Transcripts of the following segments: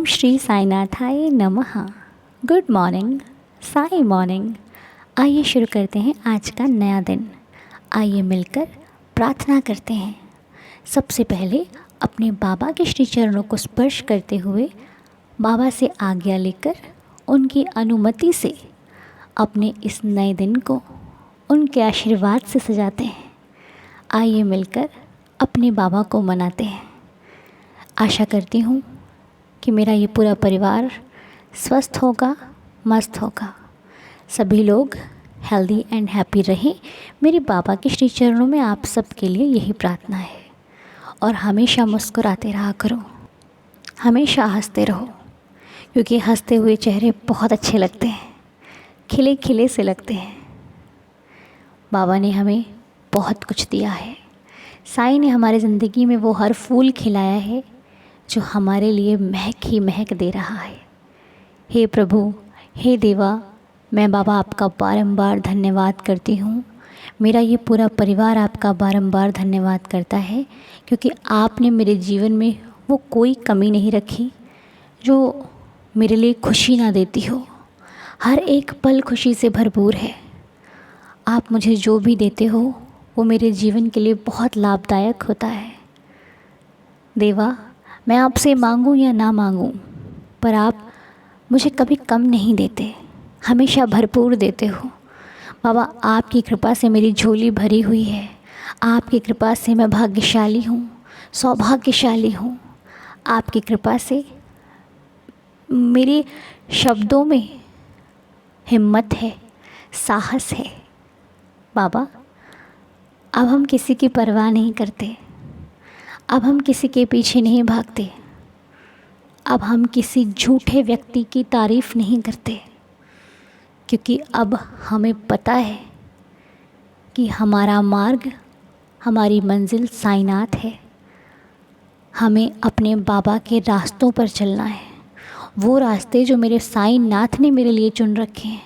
ओम श्री साईनाथाय नमः। Good morning, Sai morning. आइए शुरू करते हैं आज का नया दिन। आइए मिलकर प्रार्थना करते हैं। सबसे पहले अपने बाबा के श्री चरणों को स्पर्श करते हुए बाबा से आज्ञा लेकर उनकी अनुमति से अपने इस नए दिन को उनके आशीर्वाद से सजाते हैं। आइए मिलकर अपने बाबा को मनाते हैं। आशा करती हूँ कि मेरा ये पूरा परिवार स्वस्थ होगा, मस्त होगा, सभी लोग हेल्दी एंड हैप्पी रहें। मेरे बाबा के श्री चरणों में आप सबके लिए यही प्रार्थना है। और हमेशा मुस्कुराते रहा करो, हमेशा हंसते रहो, क्योंकि हंसते हुए चेहरे बहुत अच्छे लगते हैं, खिले खिले से लगते हैं। बाबा ने हमें बहुत कुछ दिया है। साईं ने हमारी ज़िंदगी में वो हर फूल खिलाया है जो हमारे लिए महक ही महक दे रहा है। हे प्रभु, हे देवा, मैं बाबा आपका बारंबार धन्यवाद करती हूँ। मेरा ये पूरा परिवार आपका बारंबार धन्यवाद करता है, क्योंकि आपने मेरे जीवन में वो कोई कमी नहीं रखी जो मेरे लिए खुशी ना देती हो। हर एक पल खुशी से भरपूर है। आप मुझे जो भी देते हो वो मेरे जीवन के लिए बहुत लाभदायक होता है। देवा, मैं आपसे मांगूं या ना मांगूं, पर आप मुझे कभी कम नहीं देते, हमेशा भरपूर देते हो। बाबा, आपकी कृपा से मेरी झोली भरी हुई है। आपकी कृपा से मैं भाग्यशाली हूँ, सौभाग्यशाली हूँ। आपकी कृपा से मेरे शब्दों में हिम्मत है, साहस है। बाबा, अब हम किसी की परवाह नहीं करते, अब हम किसी के पीछे नहीं भागते, अब हम किसी झूठे व्यक्ति की तारीफ़ नहीं करते, क्योंकि अब हमें पता है कि हमारा मार्ग, हमारी मंजिल साईनाथ है। हमें अपने बाबा के रास्तों पर चलना है, वो रास्ते जो मेरे साईनाथ ने मेरे लिए चुन रखे हैं।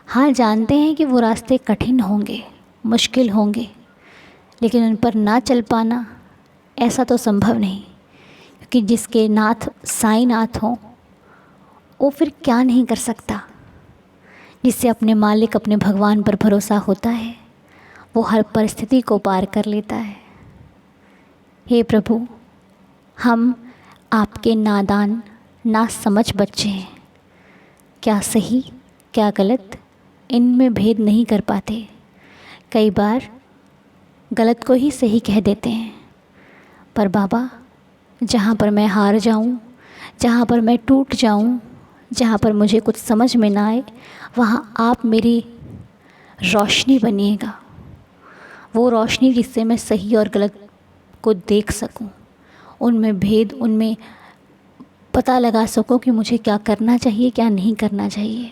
हाँ, जानते हैं कि वो रास्ते कठिन होंगे, मुश्किल होंगे, लेकिन उन पर ना चल पाना ऐसा तो संभव नहीं, क्योंकि जिसके नाथ साईनाथ हों वो फिर क्या नहीं कर सकता। जिससे अपने मालिक, अपने भगवान पर भरोसा होता है, वो हर परिस्थिति को पार कर लेता है। हे प्रभु, हम आपके नादान, ना समझ बच्चे हैं। क्या सही क्या गलत, इनमें भेद नहीं कर पाते। कई बार गलत को ही सही कह देते हैं। पर बाबा, जहाँ पर मैं हार जाऊँ, जहाँ पर मैं टूट जाऊँ, जहाँ पर मुझे कुछ समझ में ना आए, वहाँ आप मेरी रोशनी बनिएगा। वो रोशनी जिससे मैं सही और गलत को देख सकूं, उनमें भेद, उनमें पता लगा सकूं कि मुझे क्या करना चाहिए, क्या नहीं करना चाहिए।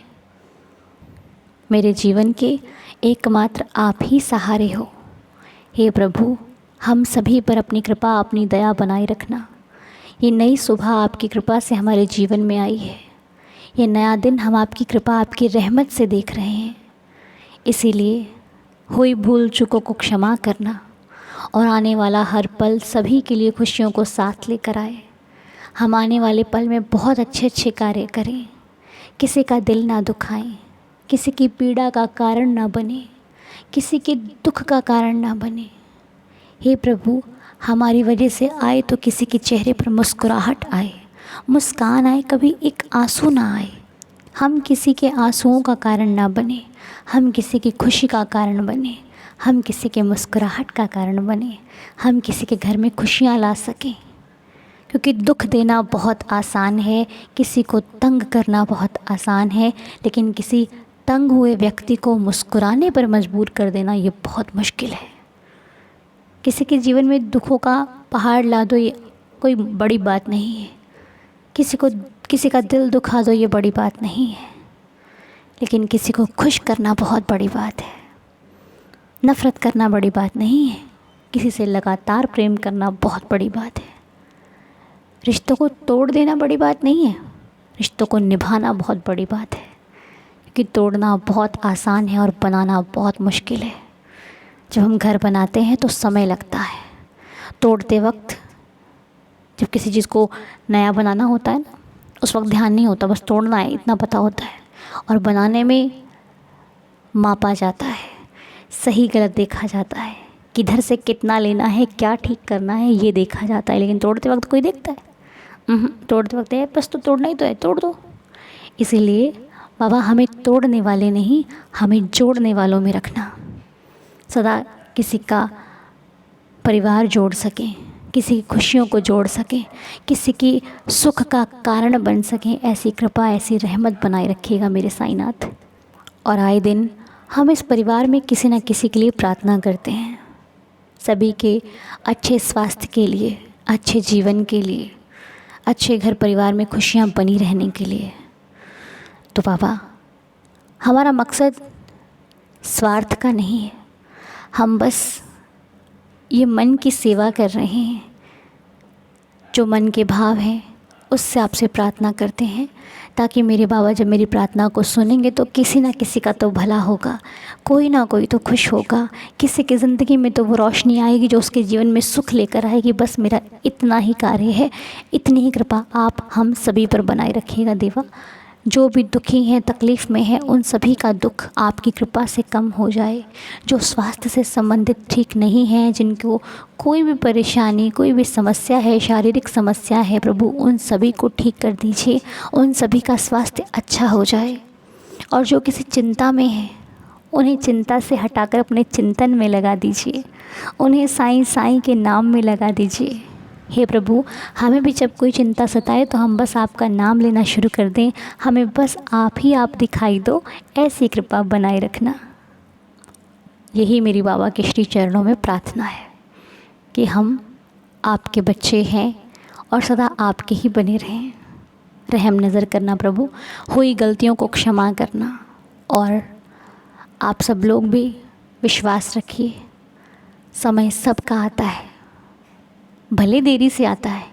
मेरे जीवन के एकमात्र आप ही सहारे हो। हे प्रभु, हम सभी पर अपनी कृपा, अपनी दया बनाए रखना। ये नई सुबह आपकी कृपा से हमारे जीवन में आई है। ये नया दिन हम आपकी कृपा, आपकी रहमत से देख रहे हैं। इसीलिए हुई भूल चूकों को क्षमा करना और आने वाला हर पल सभी के लिए खुशियों को साथ लेकर आए। हम आने वाले पल में बहुत अच्छे अच्छे कार्य करें, किसी का दिल ना दुखाएं, किसी की पीड़ा का कारण ना बने, किसी के दुख का कारण ना बने। हे प्रभु, हमारी वजह से आए तो किसी के चेहरे पर मुस्कुराहट आए, मुस्कान आए, कभी एक आंसू ना आए। हम किसी के आंसुओं का कारण ना बने, हम किसी की खुशी का कारण बने, हम किसी के मुस्कुराहट का कारण बने, हम किसी के घर में खुशियाँ ला सकें। क्योंकि दुख देना बहुत आसान है, किसी को तंग करना बहुत आसान है, लेकिन किसी तंग हुए व्यक्ति को मुस्कुराने पर मजबूर कर देना ये बहुत मुश्किल है। किसी के जीवन में दुखों का पहाड़ ला दो, ये कोई बड़ी बात नहीं है। किसी का दिल दुखा दो, ये बड़ी बात नहीं है। लेकिन किसी को खुश करना बहुत बड़ी बात है। नफ़रत करना बड़ी बात नहीं है। किसी से लगातार प्रेम करना बहुत बड़ी बात है। रिश्तों को तोड़ देना बड़ी बात नहीं है, रिश्तों को निभाना बहुत बड़ी बात है। क्योंकि तोड़ना बहुत आसान है और बनाना बहुत मुश्किल है। जब हम घर बनाते हैं तो समय लगता है, तोड़ते वक्त जब किसी चीज़ को नया बनाना होता है ना, उस वक्त ध्यान नहीं होता, बस तोड़ना है इतना पता होता है, और बनाने में मापा जाता है, सही गलत देखा जाता है, किधर से कितना लेना है, क्या ठीक करना है, ये देखा जाता है। लेकिन तोड़ते वक्त कोई देखता है? तोड़ते वक्त है बस, तो तोड़ना ही तो है, तोड़ दो। इसीलिए बाबा हमें तोड़ने वाले नहीं, हमें जोड़ने वालों में रखना। सदा किसी का परिवार जोड़ सकें, किसी की खुशियों को जोड़ सकें, किसी की सुख का कारण बन सकें, ऐसी कृपा, ऐसी रहमत बनाए रखिएगा मेरे साईनाथ। और आए दिन हम इस परिवार में किसी न किसी के लिए प्रार्थना करते हैं, सभी के अच्छे स्वास्थ्य के लिए, अच्छे जीवन के लिए, अच्छे घर परिवार में खुशियाँ बनी रहने के लिए। तो बाबा हमारा मकसद स्वार्थ का नहीं है, हम बस ये मन की सेवा कर रहे हैं, जो मन के भाव हैं उससे आपसे प्रार्थना करते हैं, ताकि मेरे बाबा जब मेरी प्रार्थना को सुनेंगे तो किसी ना किसी का तो भला होगा, कोई ना कोई तो खुश होगा, किसी की ज़िंदगी में तो वो रोशनी आएगी जो उसके जीवन में सुख लेकर आएगी। बस मेरा इतना ही कार्य है, इतनी ही कृपा आप हम सभी पर बनाए रखिएगा देवा। जो भी दुखी हैं, तकलीफ़ में हैं, उन सभी का दुख आपकी कृपा से कम हो जाए। जो स्वास्थ्य से संबंधित ठीक नहीं हैं, जिनको कोई भी परेशानी, कोई भी समस्या है, शारीरिक समस्या है, प्रभु उन सभी को ठीक कर दीजिए, उन सभी का स्वास्थ्य अच्छा हो जाए। और जो किसी चिंता में है, उन्हें चिंता से हटाकर अपने चिंतन में लगा दीजिए, उन्हें साईं साईं के नाम में लगा दीजिए। हे प्रभु, हमें भी जब कोई चिंता सताए तो हम बस आपका नाम लेना शुरू कर दें, हमें बस आप ही आप दिखाई दो, ऐसी कृपा बनाए रखना। यही मेरी बाबा के श्री चरणों में प्रार्थना है कि हम आपके बच्चे हैं और सदा आपके ही बने रहें। रहम नज़र करना प्रभु, हुई गलतियों को क्षमा करना। और आप सब लोग भी विश्वास रखिए, समय सबका आता है, भले देरी से आता है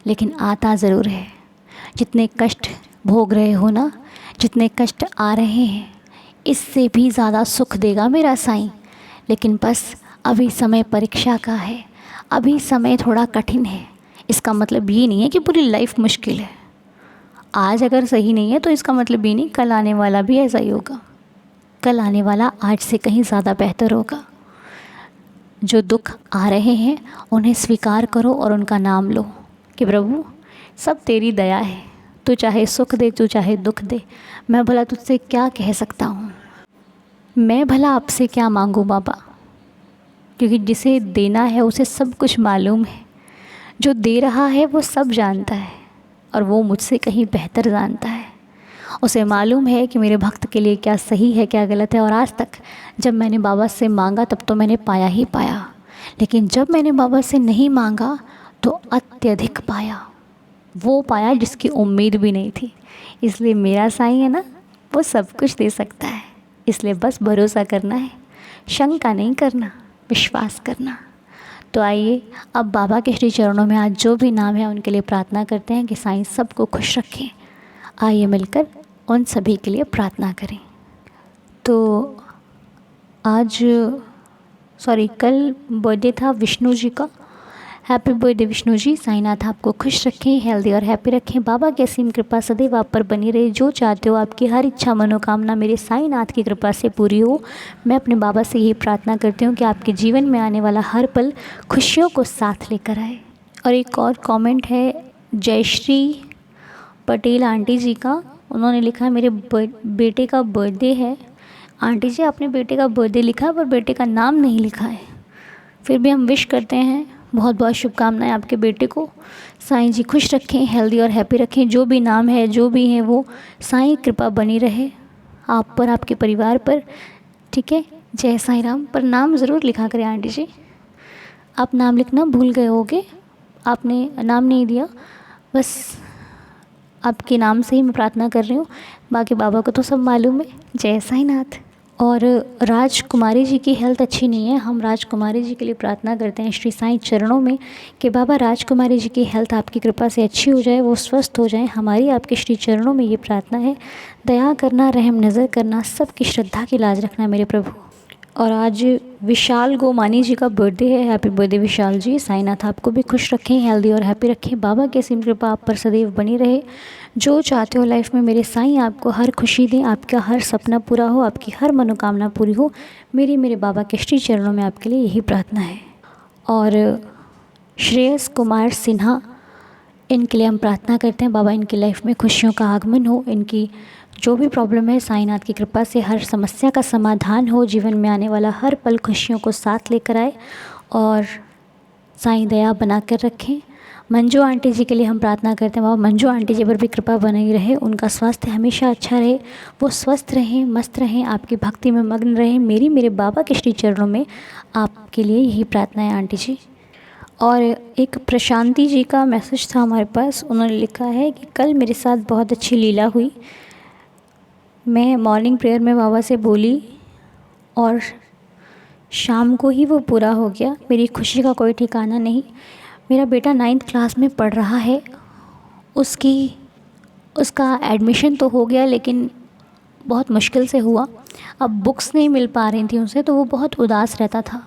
लेकिन आता ज़रूर है। जितने कष्ट भोग रहे हो ना, जितने कष्ट आ रहे हैं, इससे भी ज़्यादा सुख देगा मेरा साईं। लेकिन बस अभी समय परीक्षा का है, अभी समय थोड़ा कठिन है। इसका मतलब ये नहीं है कि पूरी लाइफ मुश्किल है। आज अगर सही नहीं है तो इसका मतलब ये नहीं कल आने वाला भी ऐसा ही होगा। कल आने वाला आज से कहीं ज़्यादा बेहतर होगा। जो दुख आ रहे हैं उन्हें स्वीकार करो और उनका नाम लो कि प्रभु सब तेरी दया है, तू चाहे सुख दे, तू चाहे दुख दे, मैं भला तुझसे क्या कह सकता हूँ, मैं भला आपसे क्या मांगूँ बाबा। क्योंकि जिसे देना है उसे सब कुछ मालूम है, जो दे रहा है वो सब जानता है और वो मुझसे कहीं बेहतर जानता है। उसे मालूम है कि मेरे भक्त के लिए क्या सही है, क्या गलत है। और आज तक जब मैंने बाबा से मांगा तब तो मैंने पाया ही पाया, लेकिन जब मैंने बाबा से नहीं मांगा तो अत्यधिक पाया, वो पाया जिसकी उम्मीद भी नहीं थी। इसलिए मेरा साईं है ना, वो सब कुछ दे सकता है। इसलिए बस भरोसा करना है, शंका नहीं करना, विश्वास करना। तो आइए अब बाबा के श्री चरणों में आज जो भी नाम है उनके लिए प्रार्थना करते हैं कि साईं सबको खुश रखें। आइए मिलकर उन सभी के लिए प्रार्थना करें। तो आज कल बर्थडे था विष्णु जी का। Happy birthday Vishnu ji. साईनाथ आपको खुश रखें, हेल्दी और हैप्पी रखें। बाबा की असीम कृपा सदैव आप पर बनी रहे। जो चाहते हो आपकी हर इच्छा मनोकामना मेरे साईनाथ की कृपा से पूरी हो। मैं अपने बाबा से यही प्रार्थना करती हूँ कि आपके जीवन में आने वाला हर पल खुशियों को साथ लेकर आए। और एक और कमेंट है जयश्री पटेल आंटी जी का। उन्होंने लिखा है मेरे बेटे का बर्थडे है। आंटी जी आपने बेटे का बर्थडे लिखा है पर बेटे का नाम नहीं लिखा है। फिर भी हम विश करते हैं, बहुत बहुत शुभकामनाएं आपके बेटे को। साईं जी खुश रखें, हेल्दी और हैप्पी रखें। जो भी नाम है, जो भी है, वो साईं कृपा बनी रहे आप पर, आपके परिवार पर। ठीक है, जय साईं राम। पर नाम ज़रूर लिखा करें आंटी जी, आप नाम लिखना भूल गए होगे, आपने नाम नहीं दिया। बस आपके नाम से ही मैं प्रार्थना कर रही हूँ, बाकी बाबा को तो सब मालूम है। जय साईनाथ। और राजकुमारी जी की हेल्थ अच्छी नहीं है। हम राजकुमारी जी के लिए प्रार्थना करते हैं श्री साईं चरणों में कि बाबा राजकुमारी जी की हेल्थ आपकी कृपा से अच्छी हो जाए, वो स्वस्थ हो जाए। हमारी आपके श्री चरणों में ये प्रार्थना है। दया करना, रहम नज़र करना, सबकी श्रद्धा की लाज रखना मेरे प्रभु। और आज विशाल गोमानी जी का बर्थडे है। हैप्पी बर्थडे विशाल जी। साईनाथ आपको भी खुश रखें, हेल्दी और हैप्पी रखें। बाबा की असीम कृपा आप पर सदैव बनी रहे। जो चाहते हो लाइफ में मेरे साईं आपको हर खुशी दें, आपका हर सपना पूरा हो, आपकी हर मनोकामना पूरी हो। मेरे बाबा के श्री चरणों में आपके लिए यही प्रार्थना है। और श्रेयस कुमार सिन्हा, इनके लिए हम प्रार्थना करते हैं बाबा इनकी लाइफ में खुशियों का आगमन हो, इनकी जो भी प्रॉब्लम है साईनाथ की कृपा से हर समस्या का समाधान हो, जीवन में आने वाला हर पल खुशियों को साथ लेकर आए और साईं दया बना कर रखें। मंजू आंटी जी के लिए हम प्रार्थना करते हैं बाबा मंजू आंटी जी पर भी कृपा बनी रहे, उनका स्वास्थ्य हमेशा अच्छा रहे, वो स्वस्थ रहें, मस्त रहें, आपकी भक्ति में मग्न रहें। मेरे बाबा के श्री चरणों में आपके लिए यही प्रार्थना है आंटी जी। और एक प्रशांति जी का मैसेज था हमारे पास, उन्होंने लिखा है कि कल मेरे साथ बहुत अच्छी लीला हुई। मैं मॉर्निंग प्रेयर में बाबा से बोली और शाम को ही वो पूरा हो गया। मेरी खुशी का कोई ठिकाना नहीं। मेरा बेटा 9th क्लास में पढ़ रहा है, उसका एडमिशन तो हो गया लेकिन बहुत मुश्किल से हुआ। अब बुक्स नहीं मिल पा रही थी उसे, तो वो बहुत उदास रहता था।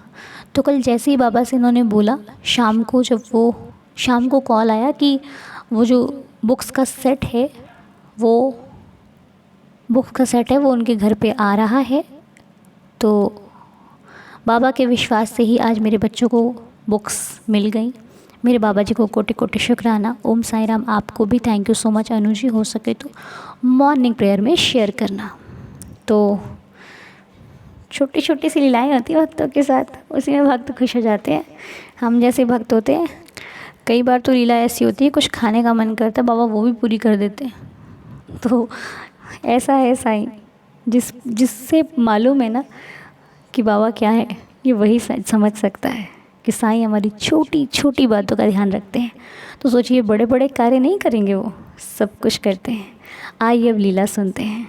तो कल जैसे ही बाबा से इन्होंने बोला, शाम को कॉल आया कि वो जो बुक्स का सेट है वो उनके घर पे आ रहा है। तो बाबा के विश्वास से ही आज मेरे बच्चों को बुक्स मिल गई। मेरे बाबा जी को कोटि कोटि शुक्राना। ओम साई राम। आपको भी thank you so much Anu ji. हो सके तो मॉर्निंग प्रेयर में शेयर करना। तो छोटी छोटी सी लीलाएँ होती हैं भक्तों के साथ, उसी में भक्त खुश हो जाते हैं। हम जैसे भक्त होते हैं, कई बार तो लीला ऐसी होती है कुछ खाने का मन करता है, बाबा वो भी पूरी कर देते हैं। तो ऐसा है साईं, जिससे मालूम है ना कि बाबा क्या है, ये वही समझ सकता है कि साईं हमारी छोटी छोटी बातों का ध्यान रखते हैं। तो सोचिए बड़े बड़े कार्य नहीं करेंगे, वो सब कुछ करते हैं। आइए अब लीला सुनते हैं।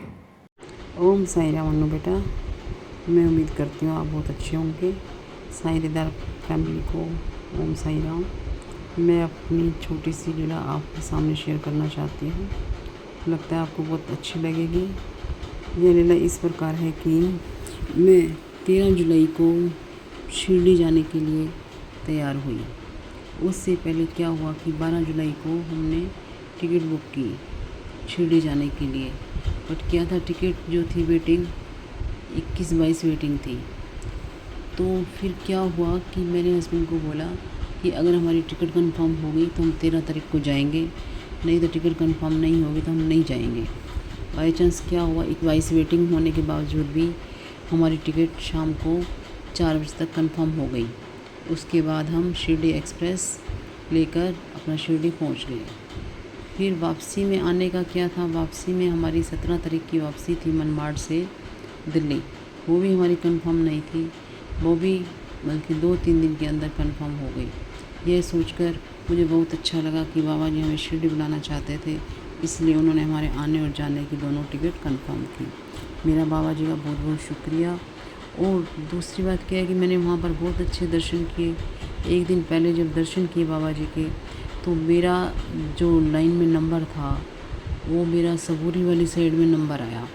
ओम साई राम अनु बेटा, मैं उम्मीद करती हूँ आप बहुत अच्छे होंगे। साईं रिदार फैमिली को ओम साई राम। मैं अपनी छोटी सी लीला आपके सामने शेयर करना चाहती हूँ, लगता है आपको बहुत अच्छी लगेगी। यह लीला इस प्रकार है कि मैं 13 जुलाई को शिरडी जाने के लिए तैयार हुई। उससे पहले क्या हुआ कि 12 जुलाई को हमने टिकट बुक की शिरडी जाने के लिए। बट क्या था, टिकट जो थी वेटिंग 21-22 वेटिंग थी। तो फिर क्या हुआ कि मैंने हस्बैंड को बोला कि अगर हमारी टिकट कंफर्म हो गई तो हम 13 तारीख को जाएंगे, नहीं तो टिकट कंफर्म नहीं होगी तो हम नहीं जाएंगे। बाई चांस क्या हुआ, 21 वेटिंग होने के बावजूद भी हमारी टिकट शाम को 4 बजे तक कंफर्म हो गई। उसके बाद हम शिरडी एक्सप्रेस लेकर अपना शिरडी पहुंच गए। फिर वापसी में आने का क्या था, वापसी में हमारी 17 तारीख की वापसी थी मनमाड़ से दिल्ली। वो भी हमारी कंफर्म नहीं थी, वो भी बल्कि 2-3 दिन के अंदर कंफर्म हो गई। ये सोचकर मुझे बहुत अच्छा लगा कि बाबा जी हमें शिरडी बुलाना चाहते थे, इसलिए उन्होंने हमारे आने और जाने की दोनों टिकट कंफर्म की। मेरा बाबा जी का बहुत बहुत शुक्रिया। और दूसरी बात क्या है कि मैंने वहाँ पर बहुत अच्छे दर्शन किए। एक दिन पहले जब दर्शन किए बाबा जी के, तो मेरा जो लाइन में नंबर था वो मेरा सबूरी वाली साइड में नंबर आया।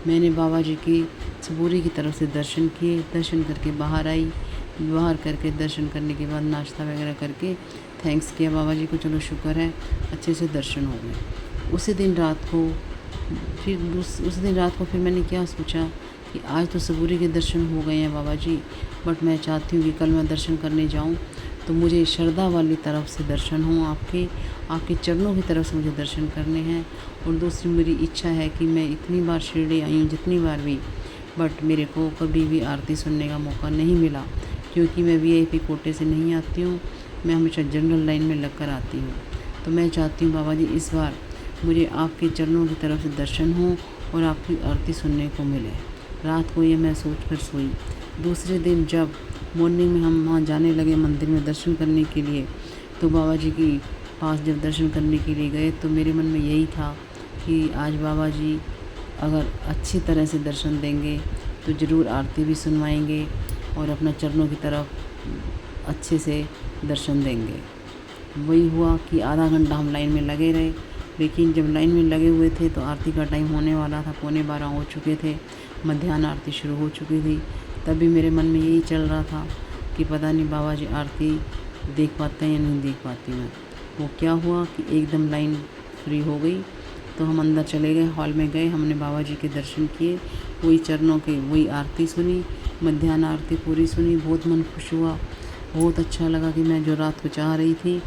मैंने बाबा जी की सबूरी की तरफ से दर्शन किए, दर्शन करके बाहर आई। बाहर करके दर्शन करने के बाद नाश्ता वगैरह करके थैंक्स किया बाबा जी को, चलो शुक्र है अच्छे से दर्शन हो गए। उसी दिन रात को फिर मैंने क्या सोचा कि आज तो सबूरी के दर्शन हो गए हैं बाबा जी, बट मैं चाहती हूँ कि कल मैं दर्शन करने जाऊँ तो मुझे श्रद्धा वाली तरफ से दर्शन हो, आपके चरणों की तरफ से मुझे दर्शन करने हैं। और दूसरी मेरी इच्छा है कि मैं इतनी बार शिरडी आई हूँ, जितनी बार भी, बट मेरे को कभी भी आरती सुनने का मौका नहीं मिला, क्योंकि मैं वीआईपी कोटे से नहीं आती हूँ, मैं हमेशा जनरल लाइन में लगकर आती हूँ। तो मैं चाहती हूँ बाबा जी इस बार मुझे आपके चरणों की तरफ से दर्शन हो और आपकी आरती सुनने को मिले। रात को ये मैं सोच कर सोई। दूसरे दिन जब मॉर्निंग में हम वहाँ जाने लगे मंदिर में दर्शन करने के लिए, तो बाबा जी के पास जब दर्शन करने के लिए गए तो मेरे मन में यही था कि आज बाबा जी अगर अच्छी तरह से दर्शन देंगे तो ज़रूर आरती भी सुनवाएंगे और अपना चरणों की तरफ अच्छे से दर्शन देंगे। वही हुआ कि आधा घंटा हम लाइन में लगे रहे, लेकिन जब लाइन में लगे हुए थे तो आरती का टाइम होने वाला था, 11:15 हो चुके थे, मध्याह्न आरती शुरू हो चुकी थी। तभी मेरे मन में यही चल रहा था कि पता नहीं बाबा जी आरती देख पाते हैं या नहीं देख पाती मैं। वो क्या हुआ कि एकदम लाइन फ्री हो गई, तो हम अंदर चले गए, हॉल में गए, हमने बाबा जी के दर्शन किए, वही चरणों के वही आरती सुनी, मध्याह्न आरती पूरी सुनी। बहुत मन खुश हुआ, बहुत अच्छा लगा कि मैं जो रात को चाह रही थी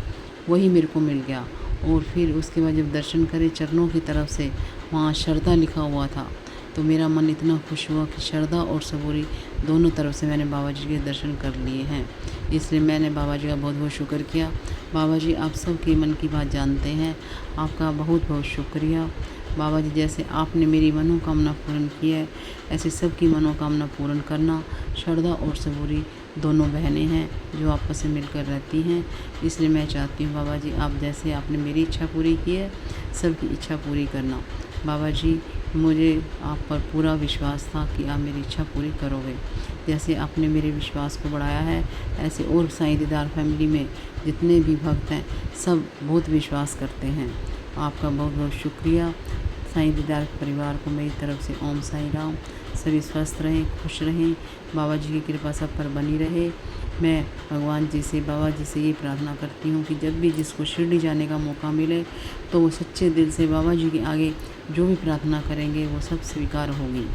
वही मेरे को मिल गया। और फिर उसके बाद जब दर्शन करे चरणों की तरफ से, वहाँ श्रद्धा लिखा हुआ था, तो मेरा मन इतना खुश हुआ कि श्रद्धा और सबूरी दोनों तरफ से मैंने बाबा जी के दर्शन कर लिए हैं। इसलिए मैंने बाबा जी का बहुत बहुत शुक्र किया। बाबा जी आप सबके मन की बात जानते हैं, आपका बहुत बहुत शुक्रिया। बाबा जी जैसे आपने मेरी मनोकामना पूर्ण की है, ऐसे सबकी मनोकामना पूर्ण करना। श्रद्धा और सबूरी दोनों बहनें हैं जो आपस में मिलकर रहती हैं, इसलिए मैं चाहती हूँ बाबा जी आप जैसे आपने मेरी इच्छा पूरी की है, सबकी इच्छा पूरी करना। बाबा जी मुझे आप पर पूरा विश्वास था कि आप मेरी इच्छा पूरी करोगे। जैसे आपने मेरे विश्वास को बढ़ाया है, ऐसे और साईं दीदार फैमिली में जितने भी भक्त हैं सब बहुत विश्वास करते हैं। आपका बहुत बहुत शुक्रिया। साईं दीदार परिवार को मेरी तरफ से ओम साईं राम। सभी स्वस्थ रहें, खुश रहें, बाबा जी की कृपा सब पर बनी रहे। मैं भगवान जी से, बाबा जी से ये प्रार्थना करती हूँ कि जब भी जिसको शिरडी जाने का मौका मिले तो वो सच्चे दिल से बाबा जी के आगे जो भी प्रार्थना करेंगे वो सब स्वीकार होगी।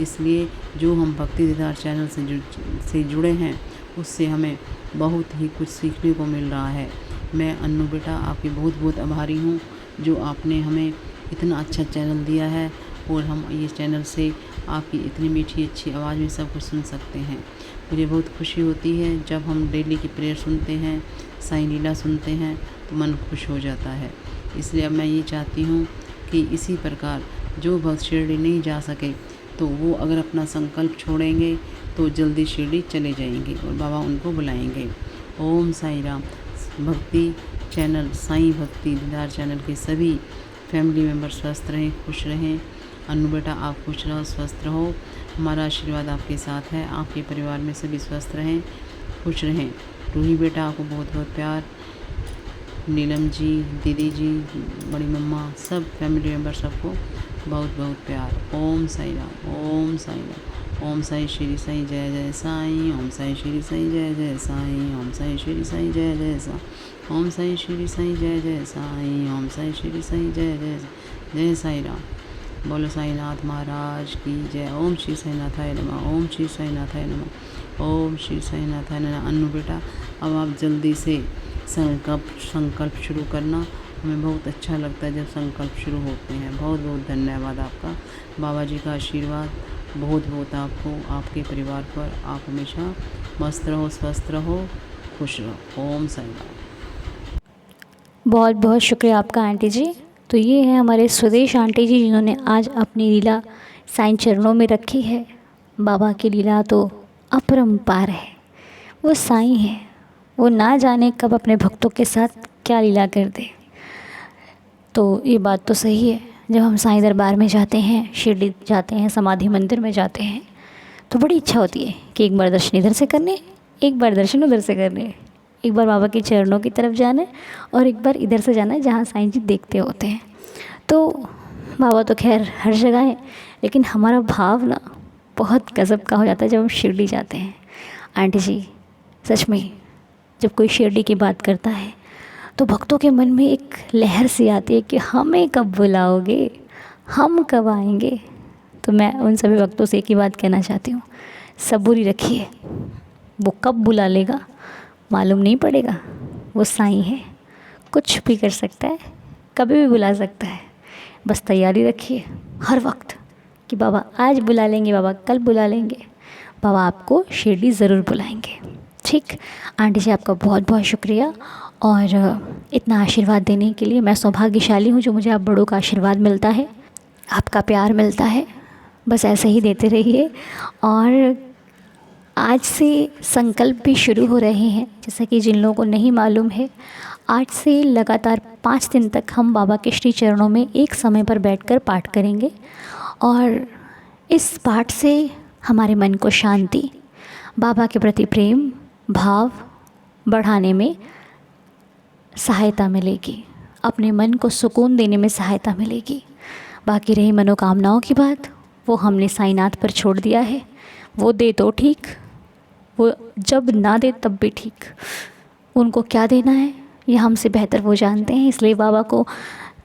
इसलिए जो हम भक्ति दीदार चैनल से जुड़े हैं उससे हमें बहुत ही कुछ सीखने को मिल रहा है। मैं अन्नू बेटा आपकी बहुत बहुत आभारी हूँ जो आपने हमें इतना अच्छा चैनल दिया है, और हम ये चैनल से आपकी इतनी मीठी अच्छी आवाज़ में सब कुछ सुन सकते हैं। मुझे बहुत खुशी होती है जब हम डेली की प्रेयर सुनते हैं, साईं लीला सुनते हैं, तो मन खुश हो जाता है। इसलिए अब मैं ये चाहती हूँ कि इसी प्रकार जो भक्त शिरडी नहीं जा सके तो वो अगर अपना संकल्प छोड़ेंगे तो जल्दी शिरडी चले जाएंगे और बाबा उनको बुलाएंगे। ओम साईं राम। भक्ति चैनल, साईं भक्ति दीदार चैनल के सभी फैमिली मेम्बर स्वस्थ रहें, खुश रहें। अन्नू बेटा आप खुश रहो, स्वस्थ रहो, हमारा आशीर्वाद आपके साथ है। आपके परिवार में सभी स्वस्थ रहें, खुश रहें। रूही बेटा आपको बहुत बहुत प्यार। नीलम जी, दीदी जी, बड़ी मम्मा, सब फैमिली मेम्बर सबको बहुत बहुत प्यार। ओम साईं राम, ओम साईं राम। ओम साईं श्री साईं जय जय साईं, ओम साईं श्री साईं जय जय साईं, ओम साईं श्री साईं जय जय साईं, ओम साईं श्री साईं जय जय साईं, ओम साईं श्री साईं जय जय जय साईं राम। बोलो साईनाथ महाराज की जय। ओम श्री साईनाथाय नमः, ओम श्री साईनाथाय नमः, ओम श्री साईनाथाय नमः। अन्नू बेटा अब आप जल्दी से संकल्प शुरू करना। हमें बहुत अच्छा लगता है जब संकल्प शुरू होते हैं। बहुत बहुत धन्यवाद आपका। बाबा जी का आशीर्वाद बहुत बहुत आपको, आपके परिवार पर। आप हमेशा मस्त रहो, स्वस्थ रहो, खुश रहो। ओम साईं राम। बहुत बहुत शुक्रिया आपका आंटी जी। तो ये है हमारे स्वदेश आंटी जी जिन्होंने आज अपनी लीला साईं चरणों में रखी है। बाबा की लीला तो अपरंपार है, वो साईं है, वो ना जाने कब अपने भक्तों के साथ क्या लीला कर दे। तो ये बात तो सही है, जब हम साईं दरबार में जाते हैं, शिरडी जाते हैं, समाधि मंदिर में जाते हैं, तो बड़ी इच्छा होती है कि एक बार दर्शन इधर से करने, एक बार दर्शन उधर से करने, एक बार बाबा के चरणों की तरफ जाना है और एक बार इधर से जाना है जहाँ साईं जी देखते होते हैं। तो बाबा तो खैर हर जगह है, लेकिन हमारा भाव ना बहुत गज़ब का हो जाता है जब हम शिरडी जाते हैं। आंटी जी सच में जब कोई शिरडी की बात करता है तो भक्तों के मन में एक लहर सी आती है कि हमें कब बुलाओगे, हम कब आएंगे। तो मैं उन सभी भक्तों से एक ही बात कहना चाहती हूँ, सबूरी रखिए, वो कब बुला लेगा मालूम नहीं पड़ेगा। वो साईं है, कुछ भी कर सकता है, कभी भी बुला सकता है। बस तैयारी रखिए हर वक्त कि बाबा आज बुला लेंगे, बाबा कल बुला लेंगे, बाबा आपको शिरडी ज़रूर बुलाएंगे। ठीक आंटी जी, आपका बहुत बहुत शुक्रिया और इतना आशीर्वाद देने के लिए। मैं सौभाग्यशाली हूँ जो मुझे आप बड़ों का आशीर्वाद मिलता है, आपका प्यार मिलता है। बस ऐसे ही देते रहिए। और आज से संकल्प भी शुरू हो रहे हैं, जैसा कि जिन लोगों को नहीं मालूम है, आज से लगातार 5 दिन तक हम बाबा के श्री चरणों में एक समय पर बैठकर पाठ करेंगे। और इस पाठ से हमारे मन को शांति, बाबा के प्रति प्रेम भाव बढ़ाने में सहायता मिलेगी, अपने मन को सुकून देने में सहायता मिलेगी। बाकी रही मनोकामनाओं की बात, वो हमने साईनाथ पर छोड़ दिया है। वो दे तो ठीक, वो जब ना दे तब भी ठीक। उनको क्या देना है ये हमसे बेहतर वो जानते हैं, इसलिए बाबा को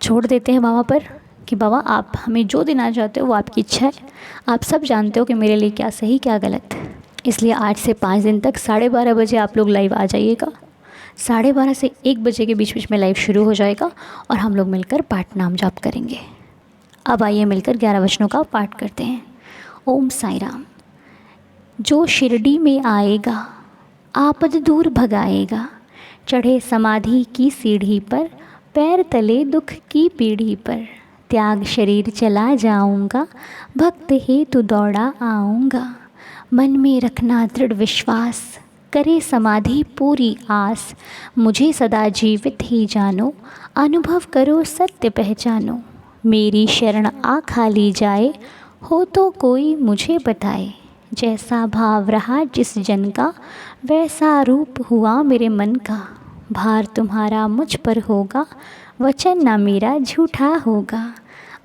छोड़ देते हैं बाबा पर कि बाबा आप हमें जो देना चाहते हो वो आपकी इच्छा है, आप सब जानते हो कि मेरे लिए क्या सही क्या गलत है। इसलिए आज से 5 दिन तक 12:30 बजे आप लोग लाइव आ जाइएगा। 12:30 से 1 बजे के बीच बीच में लाइव शुरू हो जाएगा और हम लोग मिलकर पाठ नाम जाप करेंगे। अब आइए मिलकर 11 वचनों का पाठ करते हैं। ओम साई राम। जो शिरडी में आएगा आपद दूर भगाएगा, चढ़े समाधि की सीढ़ी पर, पैर तले दुख की पीढ़ी पर, त्याग शरीर चला जाऊंगा, भक्त हेतु दौड़ा आऊँगा। मन में रखना दृढ़ विश्वास, करे समाधि पूरी आस, मुझे सदा जीवित ही जानो, अनुभव करो सत्य पहचानो। मेरी शरण आ खाली जाए, हो तो कोई मुझे बताए, जैसा भाव रहा जिस जन का, वैसा रूप हुआ मेरे मन का। भार तुम्हारा मुझ पर होगा, वचन ना मेरा झूठा होगा।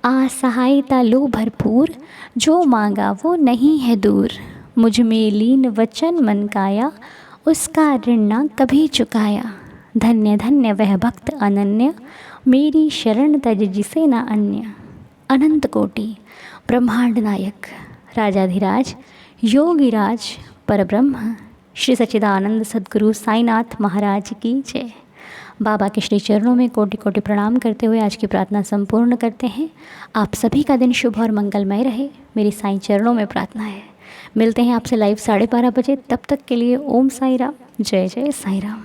असहायता लो भरपूर, जो मांगा वो नहीं है दूर। मुझ में लीन वचन मन काया, उसका ऋण ना कभी चुकाया। धन्य धन्य वह भक्त अनन्य, मेरी शरण तज जिसे न अन्य। अनंत कोटि ब्रह्मांड नायक राजाधिराज योगिराज परब्रह्म श्री सच्चिदानंद सद्गुरु साईनाथ महाराज की जय। बाबा के श्री चरणों में कोटि कोटि प्रणाम करते हुए आज की प्रार्थना संपूर्ण करते हैं। आप सभी का दिन शुभ और मंगलमय रहे, मेरी साईं चरणों में प्रार्थना है। मिलते हैं आपसे लाइव 12:30 बजे, तब तक के लिए ओम साई राम, जय जय साई राम।